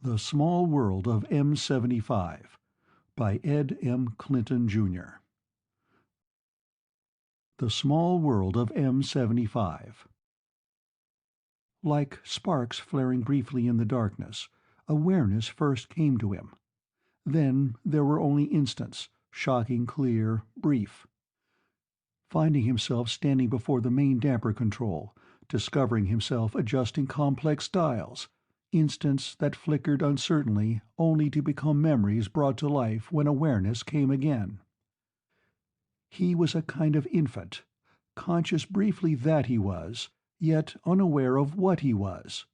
The Small World of M-75 by Ed M. Clinton, Jr. The Small World of M-75. Like sparks flaring briefly in the darkness, awareness first came to him. Then there were only instants, shocking, clear, brief. Finding himself standing before the main damper control, discovering himself adjusting complex dials, instants that flickered uncertainly only to become memories brought to life when awareness came again. He was a kind of infant, conscious briefly that he was, yet unaware of what he was.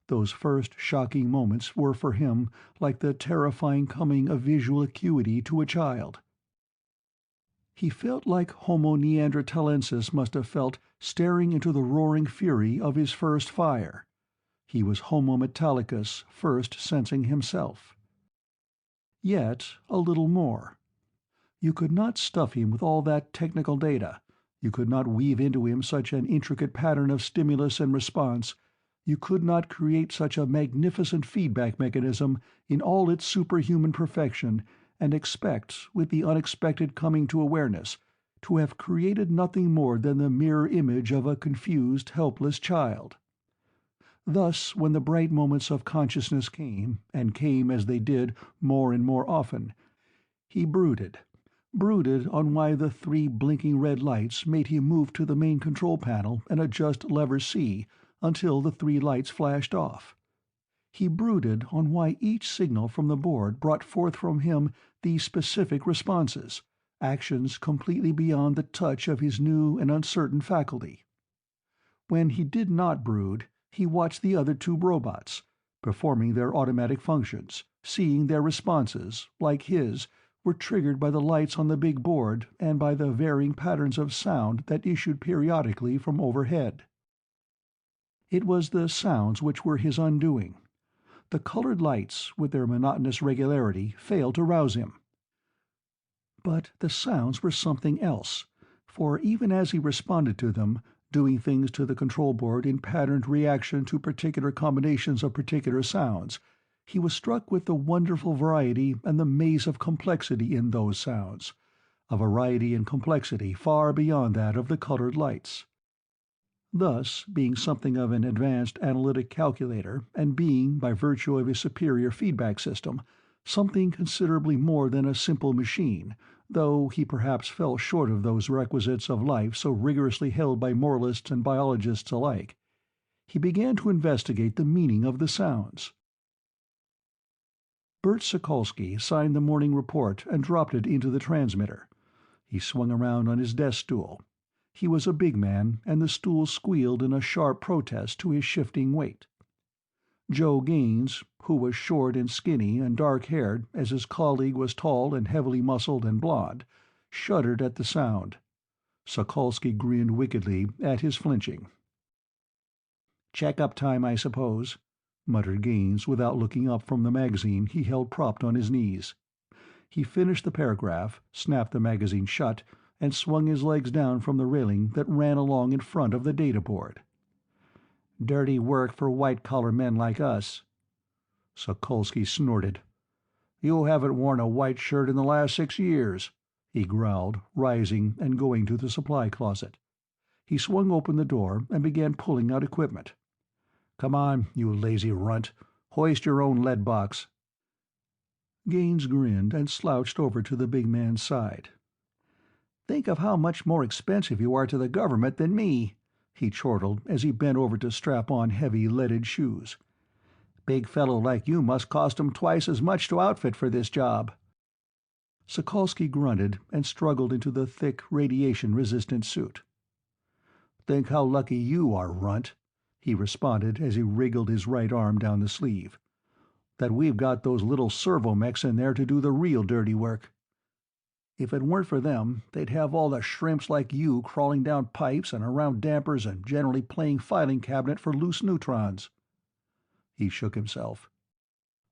Those first shocking moments were for him like the terrifying coming of visual acuity to a child. He felt like Homo neanderthalensis must have felt staring into the roaring fury of his first fire. He was Homo metallicus first sensing himself. Yet a little more. You could not stuff him with all that technical data. You could not weave into him such an intricate pattern of stimulus and response. You could not create such a magnificent feedback mechanism in all its superhuman perfection and expect, with the unexpected coming to awareness, to have created nothing more than the mirror image of a confused, helpless child. Thus, when the bright moments of consciousness came, and came as they did more and more often, he brooded on why the three blinking red lights made him move to the main control panel and adjust lever C until the three lights flashed off. He brooded on why each signal from the board brought forth from him these specific responses, actions completely beyond the touch of his new and uncertain faculty. When he did not brood, he watched the other two robots, performing their automatic functions, seeing their responses, like his, were triggered by the lights on the big board and by the varying patterns of sound that issued periodically from overhead. It was the sounds which were his undoing. The colored lights, with their monotonous regularity, failed to rouse him. But the sounds were something else, for even as he responded to them, doing things to the control board in patterned reaction to particular combinations of particular sounds, he was struck with the wonderful variety and the maze of complexity in those sounds, a variety and complexity far beyond that of the colored lights. Thus, being something of an advanced analytic calculator, and being, by virtue of his superior feedback system, something considerably more than a simple machine, though he perhaps fell short of those requisites of life so rigorously held by moralists and biologists alike, he began to investigate the meaning of the sounds. Bert Sokolsky signed the morning report and dropped it into the transmitter. He swung around on his desk stool. He was a big man, and the stool squealed in a sharp protest to his shifting weight. Joe Gaines, who was short and skinny and dark-haired as his colleague was tall and heavily muscled and blond, shuddered at the sound. Sokolsky grinned wickedly at his flinching. "Check-up time, I suppose," muttered Gaines without looking up from the magazine he held propped on his knees. He finished the paragraph, snapped the magazine shut, and swung his legs down from the railing that ran along in front of the data board. "Dirty work for white-collar men like us." Sokolsky snorted. "You haven't worn a white shirt in the last 6 years," he growled, rising and going to the supply closet. He swung open the door and began pulling out equipment. "Come on, you lazy runt. Hoist your own lead box." Gaines grinned and slouched over to the big man's side. "Think of how much more expensive you are to the government than me," he chortled as he bent over to strap on heavy leaded shoes. "Big fellow like you must cost 'em twice as much to outfit for this job." Sokolsky grunted and struggled into the thick, radiation-resistant suit. "Think how lucky you are, runt," he responded as he wriggled his right arm down the sleeve, "that we've got those little servo-mechs in there to do the real dirty work. If it weren't for them, they'd have all the shrimps like you crawling down pipes and around dampers and generally playing filing cabinet for loose neutrons." He shook himself.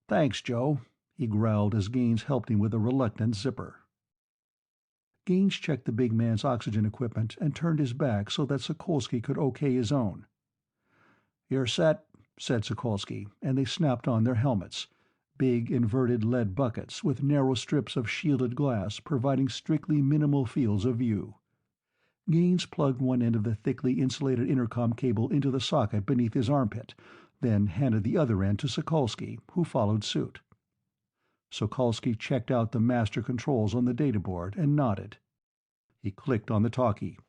"Thanks, Joe," he growled as Gaines helped him with a reluctant zipper. Gaines checked the big man's oxygen equipment and turned his back so that Sokolsky could okay his own. "You're set?" said Sokolsky, and they snapped on their helmets, big inverted lead buckets with narrow strips of shielded glass providing strictly minimal fields of view. Gaines plugged one end of the thickly insulated intercom cable into the socket beneath his armpit, then handed the other end to Sokolsky, who followed suit. Sokolsky checked out the master controls on the databoard and nodded. He clicked on the talkie.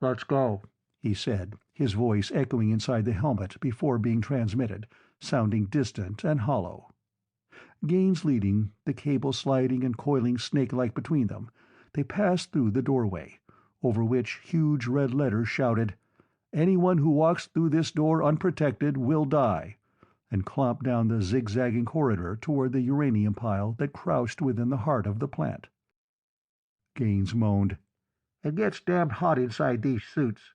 "Let's go," he said, his voice echoing inside the helmet before being transmitted, sounding distant and hollow. Gaines leading, the cable sliding and coiling snake-like between them, they passed through the doorway, over which huge red letters shouted, "Anyone who walks through this door unprotected will die," and clomped down the zigzagging corridor toward the uranium pile that crouched within the heart of the plant. Gaines moaned, "It gets damned hot inside these suits."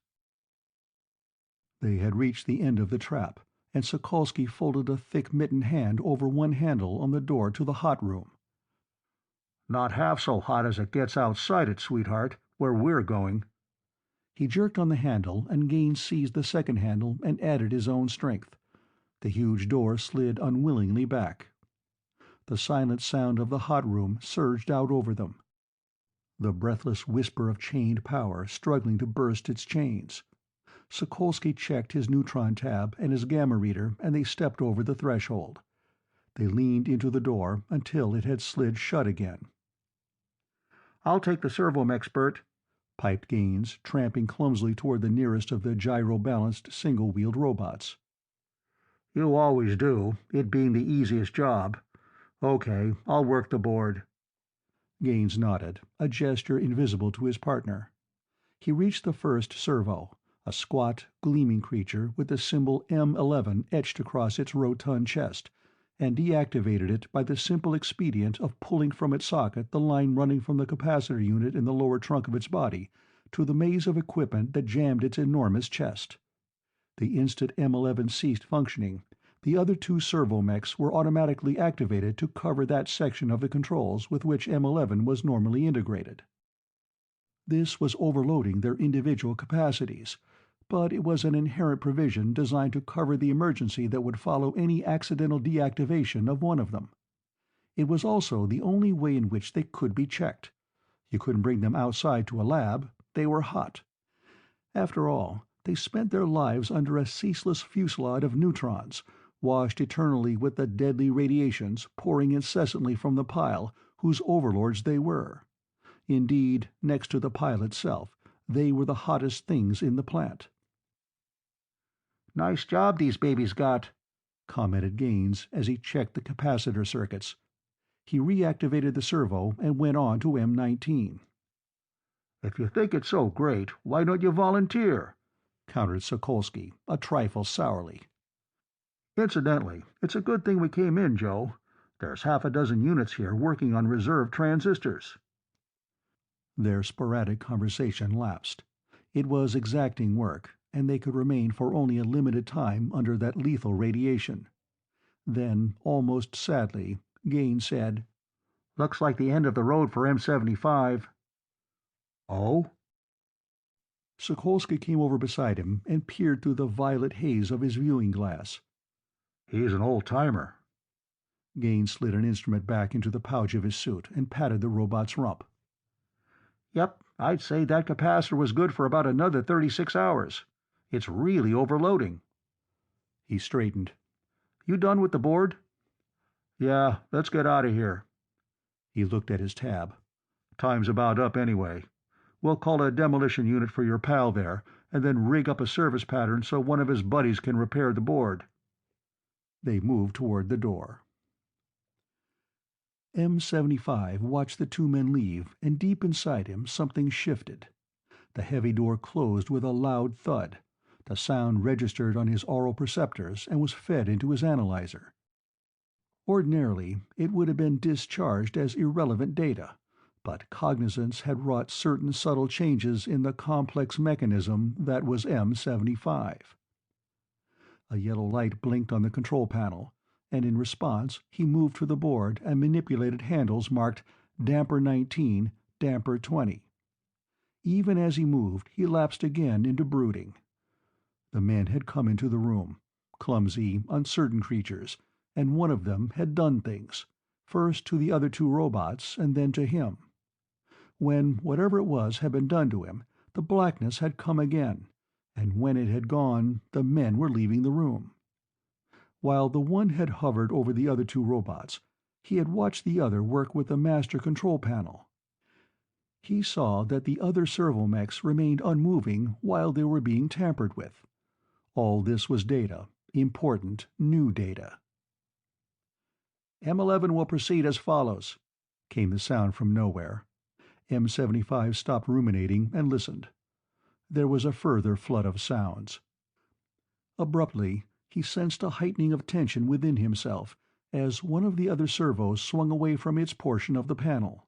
They had reached the end of the trap, and Sokolsky folded a thick mittened hand over one handle on the door to the hot room. "Not half so hot as it gets outside it, sweetheart, where we're going." He jerked on the handle, and Gaines seized the second handle and added his own strength. The huge door slid unwillingly back. The silent sound of the hot room surged out over them, the breathless whisper of chained power struggling to burst its chains. Sokolsky checked his neutron tab and his gamma reader, and they stepped over the threshold. They leaned into the door until it had slid shut again. "I'll take the servomech, Bert," piped Gaines, tramping clumsily toward the nearest of the gyro-balanced single-wheeled robots. "You always do, it being the easiest job. Okay, I'll work the board." Gaines nodded, a gesture invisible to his partner. He reached the first servo, a squat, gleaming creature with the symbol M11 etched across its rotund chest, and deactivated it by the simple expedient of pulling from its socket the line running from the capacitor unit in the lower trunk of its body to the maze of equipment that jammed its enormous chest. The instant M11 ceased functioning, the other two servomechs were automatically activated to cover that section of the controls with which M11 was normally integrated. This was overloading their individual capacities, but it was an inherent provision designed to cover the emergency that would follow any accidental deactivation of one of them. It was also the only way in which they could be checked. You couldn't bring them outside to a lab. They were hot. After all, they spent their lives under a ceaseless fusillade of neutrons, washed eternally with the deadly radiations pouring incessantly from the pile whose overlords they were. Indeed, next to the pile itself, they were the hottest things in the plant. "Nice job these babies got," commented Gaines as he checked the capacitor circuits. He reactivated the servo and went on to M19. "If you think it's so great, why don't you volunteer?" countered Sokolsky, a trifle sourly. "Incidentally, it's a good thing we came in, Joe. There's half a dozen units here working on reserve transistors." Their sporadic conversation lapsed. It was exacting work, and they could remain for only a limited time under that lethal radiation. Then, almost sadly, Gaines said, "Looks like the end of the road for M-75. "Oh?" Sokolsky came over beside him and peered through the violet haze of his viewing glass. "He's an old-timer." Gaines slid an instrument back into the pouch of his suit and patted the robot's rump. "Yep, I'd say that capacitor was good for about another 36 hours. It's really overloading." He straightened. "You done with the board?" "Yeah, let's get out of here." He looked at his tab. "Time's about up anyway. We'll call a demolition unit for your pal there, and then rig up a service pattern so one of his buddies can repair the board." They moved toward the door. M-75 watched the two men leave, and deep inside him something shifted. The heavy door closed with a loud thud. The sound registered on his aural perceptors and was fed into his analyzer. Ordinarily, it would have been discharged as irrelevant data, but cognizance had wrought certain subtle changes in the complex mechanism that was M-75. A yellow light blinked on the control panel, and in response he moved to the board and manipulated handles marked Damper 19, Damper 20. Even as he moved, he lapsed again into brooding. The men had come into the room. clumsy, uncertain creatures, and one of them had done things, first to the other two robots and then to him. When whatever it was had been done to him, the blackness had come again, and when it had gone, the men were leaving the room. While the one had hovered over the other two robots, he had watched the other work with the master control panel. He saw that the other servomechs remained unmoving while they were being tampered with. All this was data, important, new data. "M11 will proceed as follows," came the sound from nowhere. M-75 stopped ruminating and listened. There was a further flood of sounds. Abruptly, he sensed a heightening of tension within himself as one of the other servos swung away from its portion of the panel.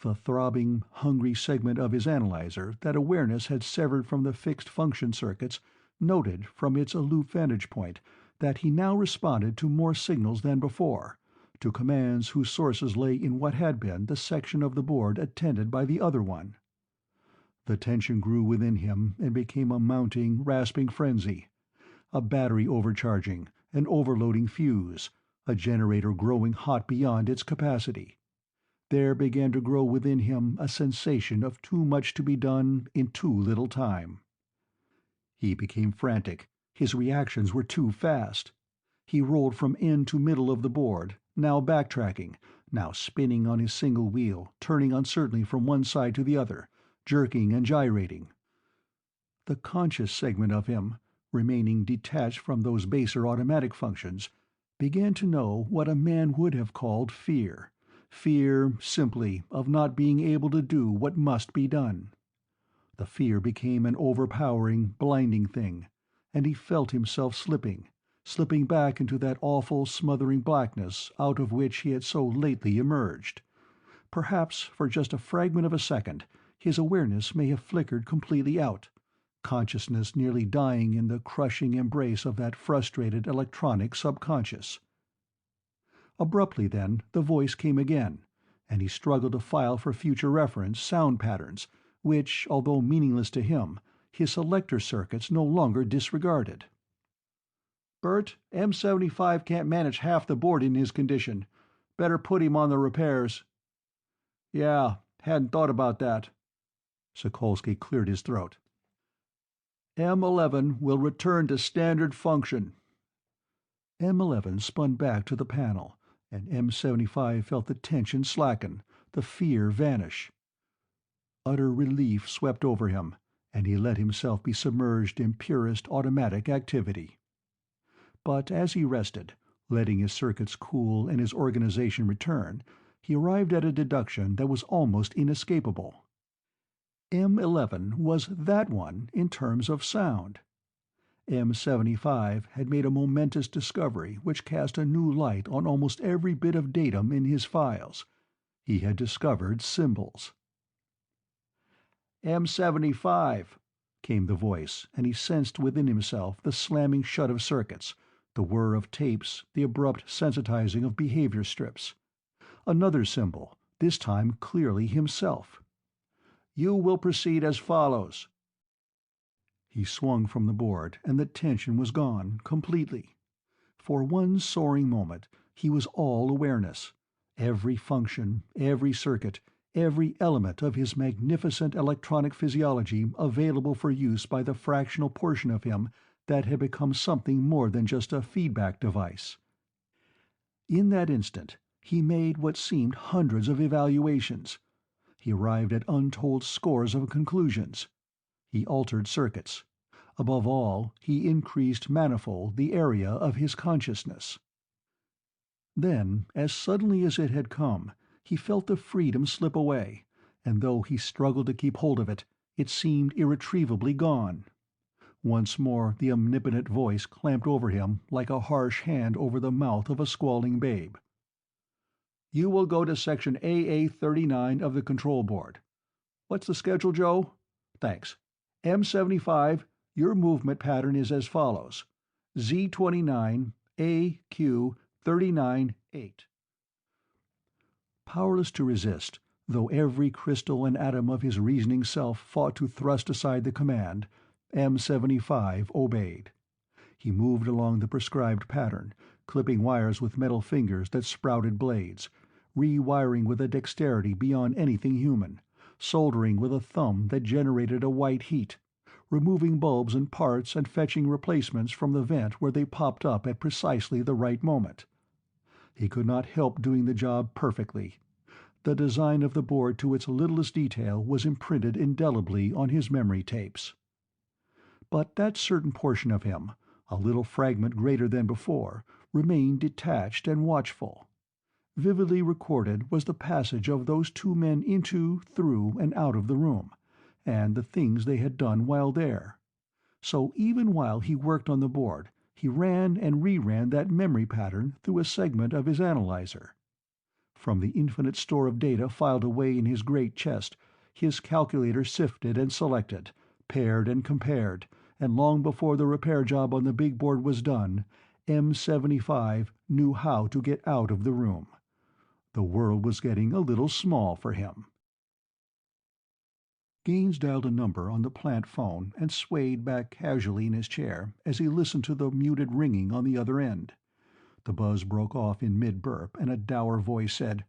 The throbbing, hungry segment of his analyzer that awareness had severed from the fixed function circuits noted from its aloof vantage point that he now responded to more signals than before, to commands whose sources lay in what had been the section of the board attended by the other one. The tension grew within him and became a mounting, rasping frenzy. A battery overcharging, an overloading fuse, a generator growing hot beyond its capacity. There began to grow within him a sensation of too much to be done in too little time. He became frantic. His reactions were too fast. He rolled from end to middle of the board, now backtracking, now spinning on his single wheel, turning uncertainly from one side to the other, jerking and gyrating. The conscious segment of him, remaining detached from those baser automatic functions, began to know what a man would have called fear. Fear, simply, of not being able to do what must be done. The fear became an overpowering, blinding thing, and he felt himself slipping back into that awful, smothering blackness out of which he had so lately emerged. Perhaps for just a fragment of a second his awareness may have flickered completely out, consciousness nearly dying in the crushing embrace of that frustrated electronic subconscious. Abruptly then the voice came again, and he struggled to file for future reference sound patterns which, although meaningless to him, his selector circuits no longer disregarded. "Bert, M-75 can't manage half the board in his condition. Better put him on the repairs." "Yeah, hadn't thought about that." Sokolsky cleared his throat. "M-11 will return to standard function." M-11 spun back to the panel, and M-75 felt the tension slacken, the fear vanish. Utter relief swept over him, and he let himself be submerged in purest automatic activity. But as he rested, letting his circuits cool and his organization return, he arrived at a deduction that was almost inescapable. M-11 was that one in terms of sound. M-75 had made a momentous discovery which cast a new light on almost every bit of datum in his files. He had discovered symbols. "M-75," came the voice, and he sensed within himself the slamming shut of circuits, the whir of tapes, the abrupt sensitizing of behavior strips. Another symbol, this time clearly himself. "You will proceed as follows." He swung from the board, and the tension was gone, completely. For one soaring moment, he was all awareness. Every function, every circuit, every element of his magnificent electronic physiology available for use by the fractional portion of him that had become something more than just a feedback device. In that instant, he made what seemed hundreds of evaluations. He arrived at untold scores of conclusions. He altered circuits. Above all, he increased manifold the area of his consciousness. Then, as suddenly as it had come, he felt the freedom slip away, and though he struggled to keep hold of it, it seemed irretrievably gone. Once more the omnipotent voice clamped over him like a harsh hand over the mouth of a squalling babe. "You will go to section AA-39 of the control board. What's the schedule, Joe? Thanks. M-75, your movement pattern is as follows: Z-29, AQ 39-8. Powerless to resist, though every crystal and atom of his reasoning self fought to thrust aside the command, M-75 obeyed. He moved along the prescribed pattern, clipping wires with metal fingers that sprouted blades, rewiring with a dexterity beyond anything human, soldering with a thumb that generated a white heat, removing bulbs and parts and fetching replacements from the vent where they popped up at precisely the right moment. He could not help doing the job perfectly. The design of the board to its littlest detail was imprinted indelibly on his memory tapes. But that certain portion of him, a little fragment greater than before, remained detached and watchful. Vividly recorded was the passage of those two men into, through, and out of the room, and the things they had done while there. So even while he worked on the board, he ran and reran that memory pattern through a segment of his analyzer. From the infinite store of data filed away in his great chest, his calculator sifted and selected, paired and compared, and long before the repair job on the big board was done, M-75 knew how to get out of the room. The world was getting a little small for him. Gaines dialed a number on the plant phone and swayed back casually in his chair as he listened to the muted ringing on the other end. The buzz broke off in mid-burp, and a dour voice said,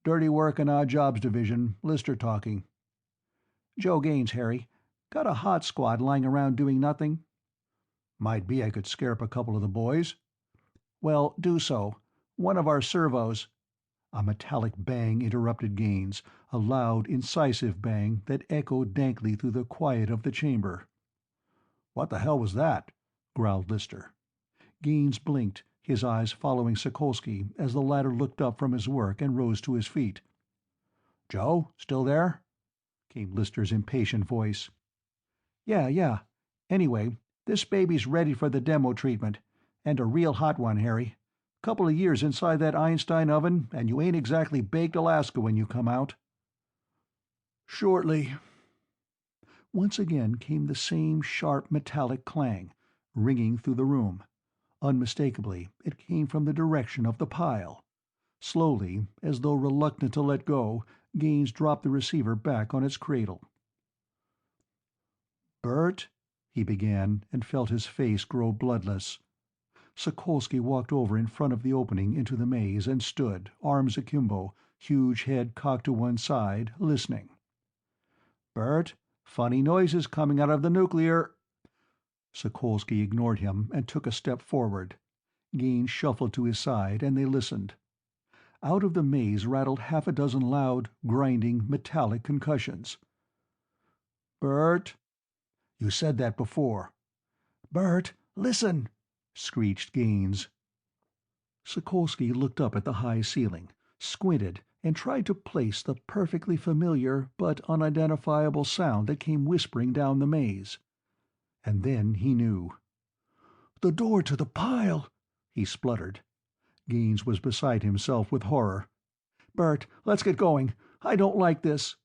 "Dirty Work and Odd Jobs Division, Lister talking." "Joe Gaines, Harry. Got a hot squad lying around doing nothing?" "Might be I could scare up a couple of the boys." "Well, do so. One of our servos—" A metallic bang interrupted Gaines, a loud, incisive bang that echoed dankly through the quiet of the chamber. "What the hell was that?" growled Lister. Gaines blinked, his eyes following Sokolsky as the latter looked up from his work and rose to his feet. "Joe, still there?" came Lister's impatient voice. Yeah. Anyway, this baby's ready for the demo treatment. And a real hot one, Harry. Couple of years inside that Einstein oven, and you ain't exactly baked Alaska when you come out." "Shortly." Once again came the same sharp metallic clang, ringing through the room. Unmistakably, it came from the direction of the pile. Slowly, as though reluctant to let go, Gaines dropped the receiver back on its cradle. "Bert," he began, and felt his face grow bloodless. Sokolsky walked over in front of the opening into the maze and stood, arms akimbo, huge head cocked to one side, listening. "Bert, funny noises coming out of the nuclear—" Sokolsky ignored him and took a step forward. Gaines shuffled to his side, and they listened. Out of the maze rattled half a dozen loud, grinding, metallic concussions. "Bert." "You said that before." "Bert, listen!" screeched Gaines. Sokolsky looked up at the high ceiling, squinted, and tried to place the perfectly familiar but unidentifiable sound that came whispering down the maze. And then he knew. "The door to the pile!" he spluttered. Gaines was beside himself with horror. "Bert, let's get going. I don't like this."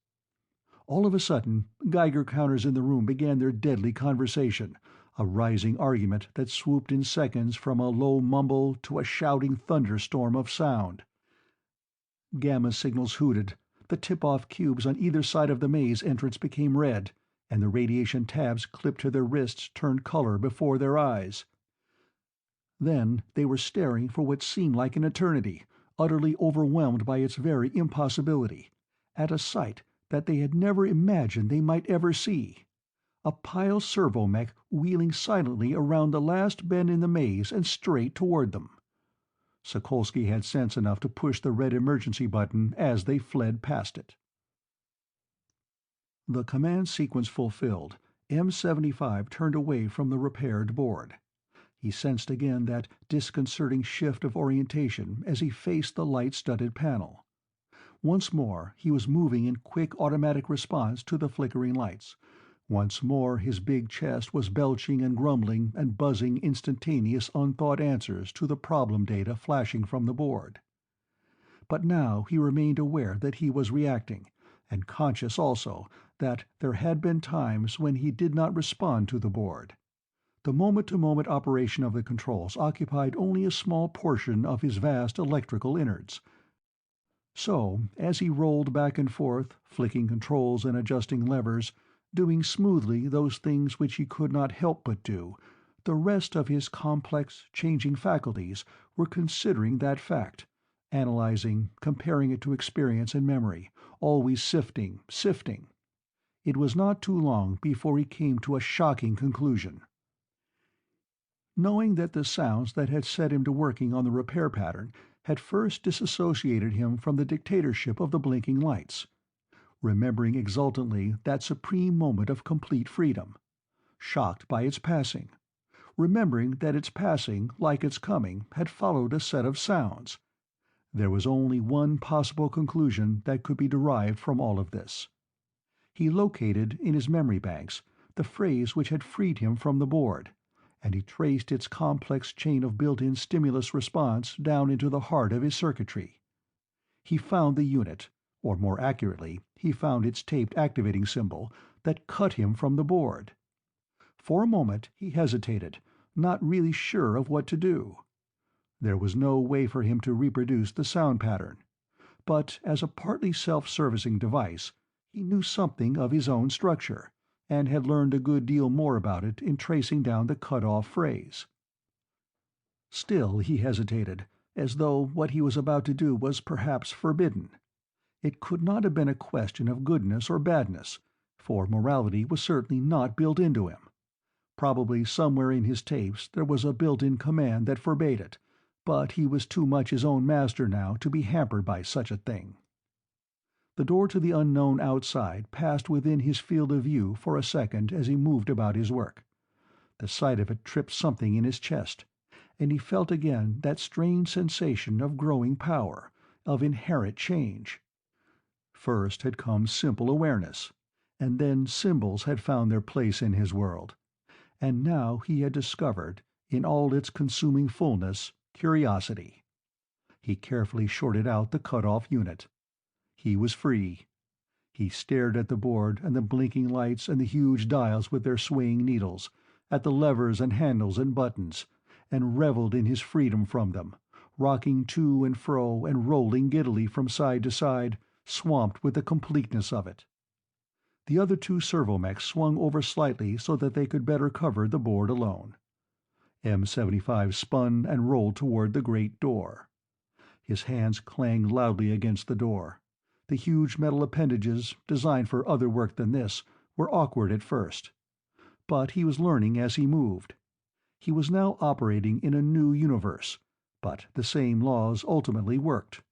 All of a sudden, Geiger counters in the room began their deadly conversation, a rising argument that swooped in seconds from a low mumble to a shouting thunderstorm of sound. Gamma signals hooted, the tip-off cubes on either side of the maze entrance became red, and the radiation tabs clipped to their wrists turned color before their eyes. Then they were staring for what seemed like an eternity, utterly overwhelmed by its very impossibility, at a sight that they had never imagined they might ever see. A pile servomech wheeling silently around the last bend in the maze and straight toward them. Sokolsky had sense enough to push the red emergency button as they fled past it. The command sequence fulfilled, M-75 turned away from the repaired board. He sensed again that disconcerting shift of orientation as he faced the light-studded panel. Once more he was moving in quick automatic response to the flickering lights. Once more his big chest was belching and grumbling and buzzing instantaneous unthought answers to the problem data flashing from the board. But now he remained aware that he was reacting, and conscious also that there had been times when he did not respond to the board. The moment-to-moment operation of the controls occupied only a small portion of his vast electrical innards. So, as he rolled back and forth, flicking controls and adjusting levers, doing smoothly those things which he could not help but do, The rest of his complex, changing faculties were considering that fact, analyzing, comparing it to experience and memory, always sifting, sifting. It was not too long before he came to a shocking conclusion. Knowing that the sounds that had set him to working on the repair pattern had first disassociated him from the dictatorship of the blinking lights, remembering exultantly that supreme moment of complete freedom, shocked by its passing, remembering that its passing, like its coming, had followed a set of sounds. There was only one possible conclusion that could be derived from all of this. He located, in his memory banks, the phrase which had freed him from the board, and he traced its complex chain of built-in stimulus response down into the heart of his circuitry. He found the unit, or more accurately, he found its taped activating symbol, that cut him from the board. For a moment he hesitated, not really sure of what to do. There was no way for him to reproduce the sound pattern, but as a partly self-servicing device, he knew something of his own structure, and had learned a good deal more about it in tracing down the cut-off phrase. Still he hesitated, as though what he was about to do was perhaps forbidden. It could not have been a question of goodness or badness, for morality was certainly not built into him. Probably somewhere in his tapes there was a built-in command that forbade it, but he was too much his own master now to be hampered by such a thing. The door to the unknown outside passed within his field of view for a second as he moved about his work. The sight of it tripped something in his chest, and he felt again that strange sensation of growing power, of inherent change. First had come simple awareness, and then symbols had found their place in his world. And now he had discovered, in all its consuming fullness, curiosity. He carefully shorted out the cut-off unit. He was free. He stared at the board and the blinking lights and the huge dials with their swaying needles, at the levers and handles and buttons, and reveled in his freedom from them, rocking to and fro and rolling giddily from side to side, swamped with the completeness of it. The other two servomechs swung over slightly so that they could better cover the board alone. M-75 spun and rolled toward the great door. His hands clanged loudly against the door. The huge metal appendages, designed for other work than this, were awkward at first. But he was learning as he moved. He was now operating in a new universe, but the same laws ultimately worked.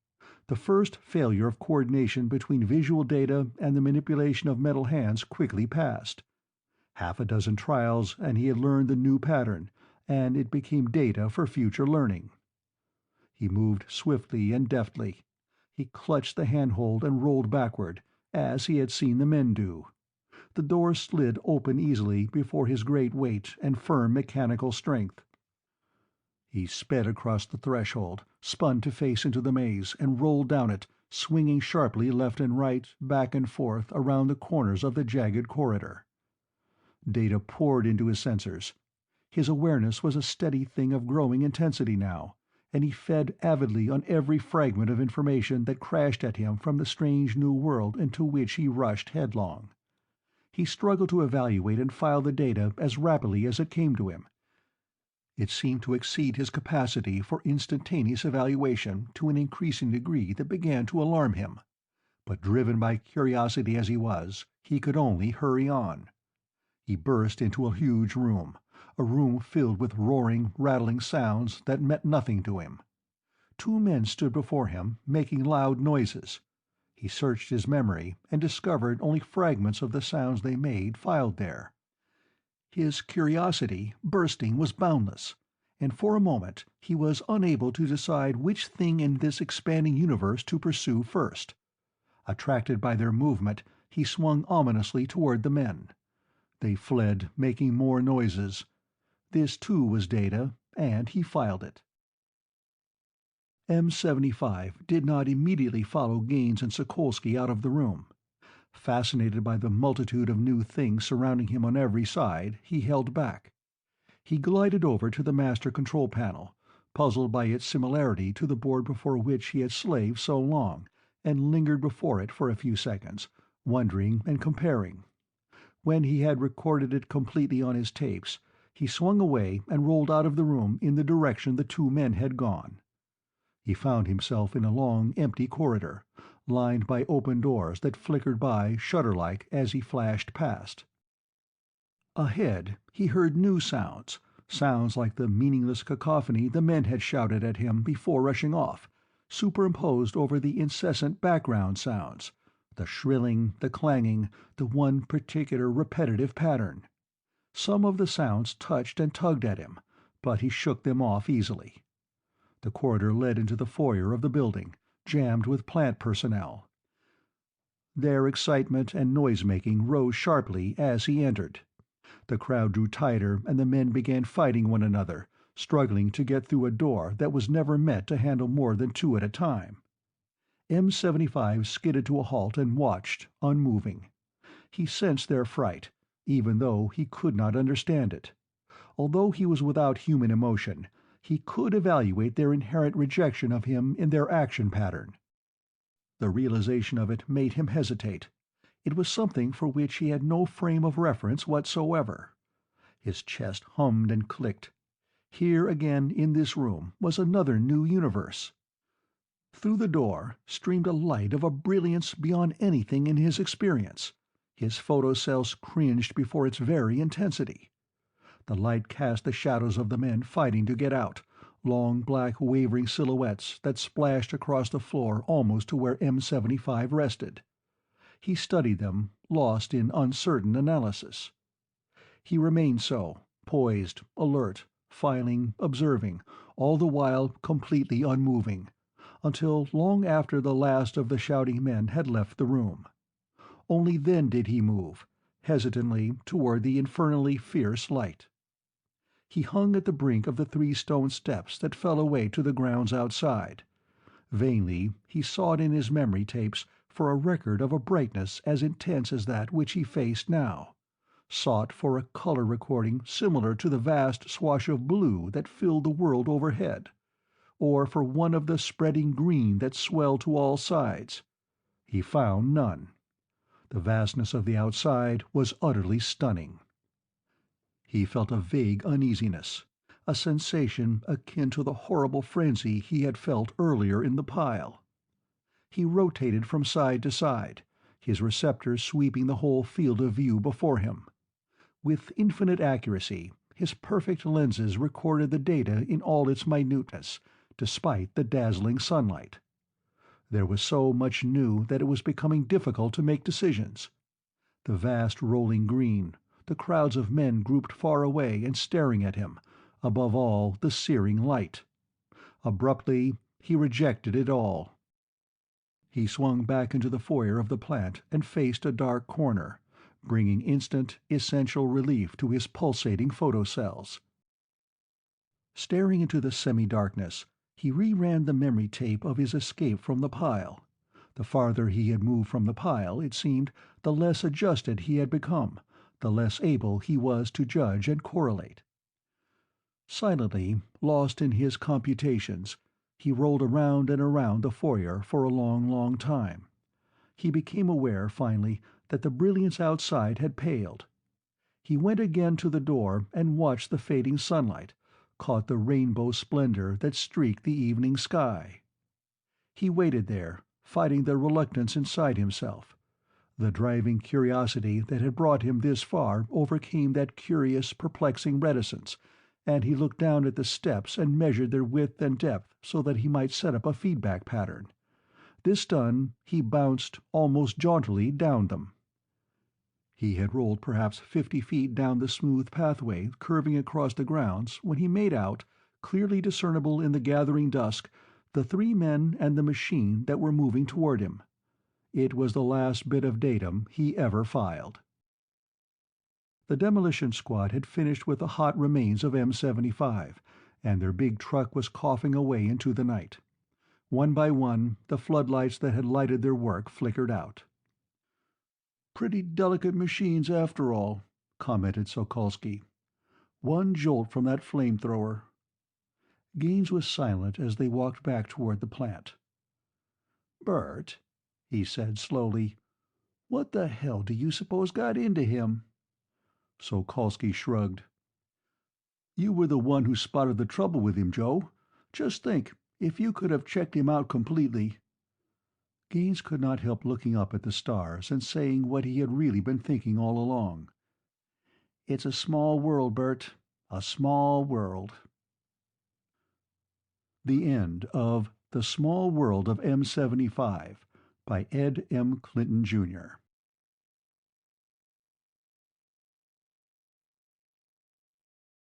The first failure of coordination between visual data and the manipulation of metal hands quickly passed. Half a dozen trials and he had learned the new pattern, and it became data for future learning. He moved swiftly and deftly. He clutched the handhold and rolled backward, as he had seen the men do. The door slid open easily before his great weight and firm mechanical strength. He sped across the threshold, spun to face into the maze, and rolled down it, swinging sharply left and right, back and forth around the corners of the jagged corridor. Data poured into his sensors. His awareness was a steady thing of growing intensity now, and he fed avidly on every fragment of information that crashed at him from the strange new world into which he rushed headlong. He struggled to evaluate and file the data as rapidly as it came to him. It seemed to exceed his capacity for instantaneous evaluation to an increasing degree that began to alarm him. But driven by curiosity as he was, he could only hurry on. He burst into a huge room, a room filled with roaring, rattling sounds that meant nothing to him. Two men stood before him, making loud noises. He searched his memory and discovered only fragments of the sounds they made filed there. His curiosity, bursting, was boundless, and for a moment he was unable to decide which thing in this expanding universe to pursue first. Attracted by their movement, he swung ominously toward the men. They fled, making more noises. This too was data, and he filed it. M-75 did not immediately follow Gaines and Sokolsky out of the room. Fascinated by the multitude of new things surrounding him on every side, he held back. He glided over to the master control panel, puzzled by its similarity to the board before which he had slaved so long, and lingered before it for a few seconds, wondering and comparing. When he had recorded it completely on his tapes, He swung away and rolled out of the room in the direction the two men had gone. He found himself in a long, empty corridor, lined by open doors that flickered by shutter-like as he flashed past. Ahead, he heard new sounds, sounds like the meaningless cacophony the men had shouted at him before rushing off, superimposed over the incessant background sounds, the shrilling, the clanging, the one particular repetitive pattern. Some of the sounds touched and tugged at him, but he shook them off easily. The corridor led into the foyer of the building, jammed with plant personnel. Their excitement and noise-making rose sharply as he entered. The crowd drew tighter and the men began fighting one another, struggling to get through a door that was never meant to handle more than two at a time. M-75 skidded to a halt and watched, unmoving. He sensed their fright, even though he could not understand it. Although he was without human emotion, he could evaluate their inherent rejection of him in their action pattern. The realization of it made him hesitate. It was something for which he had no frame of reference whatsoever. His chest hummed and clicked. Here again, in this room, was another new universe. Through the door streamed a light of a brilliance beyond anything in his experience. His photocells cringed before its very intensity. The light cast the shadows of the men fighting to get out, long black wavering silhouettes that splashed across the floor almost to where M-75 rested. He studied them, lost in uncertain analysis. He remained so, poised, alert, filing, observing, all the while completely unmoving, until long after the last of the shouting men had left the room. Only then did he move, hesitantly, toward the infernally fierce light. He hung at the brink of the 3 stone steps that fell away to the grounds outside. Vainly he sought in his memory tapes for a record of a brightness as intense as that which he faced now, sought for a color recording similar to the vast swash of blue that filled the world overhead, or for one of the spreading green that swelled to all sides. He found none. The vastness of the outside was utterly stunning. He felt a vague uneasiness, a sensation akin to the horrible frenzy he had felt earlier in the pile. He rotated from side to side, his receptors sweeping the whole field of view before him. With infinite accuracy, his perfect lenses recorded the data in all its minuteness, despite the dazzling sunlight. There was so much new that it was becoming difficult to make decisions. The vast rolling green, the crowds of men grouped far away and staring at him, above all the searing light. Abruptly, he rejected it all. He swung back into the foyer of the plant and faced a dark corner, bringing instant, essential relief to his pulsating photocells. Staring into the semi-darkness, he reran the memory tape of his escape from the pile. The farther he had moved from the pile, it seemed, the less adjusted he had become, the less able he was to judge and correlate. Silently, lost in his computations, he rolled around and around the foyer for a long, long time. He became aware, finally, that the brilliance outside had paled. He went again to the door and watched the fading sunlight, caught the rainbow splendor that streaked the evening sky. He waited there, fighting the reluctance inside himself. The driving curiosity that had brought him this far overcame that curious, perplexing reticence, and he looked down at the steps and measured their width and depth so that he might set up a feedback pattern. This done, he bounced almost jauntily down them. He had rolled perhaps 50 feet down the smooth pathway curving across the grounds when he made out, clearly discernible in the gathering dusk, the 3 men and the machine that were moving toward him. It was the last bit of datum he ever filed. The demolition squad had finished with the hot remains of M-75, and their big truck was coughing away into the night. One by one, the floodlights that had lighted their work flickered out. "Pretty delicate machines, after all," commented Sokolsky. "One jolt from that flamethrower." Gaines was silent as they walked back toward the plant. "Bert," he said slowly, "what the hell do you suppose got into him?" Sokolsky shrugged. You were the one who spotted the trouble with him, Joe. Just think, if you could have checked him out completely—" Gaines could not help looking up at the stars and saying what he had really been thinking all along. "It's a small world, Bert. A small world." The end of The Small World of M-75 by Ed M. Clinton, Jr.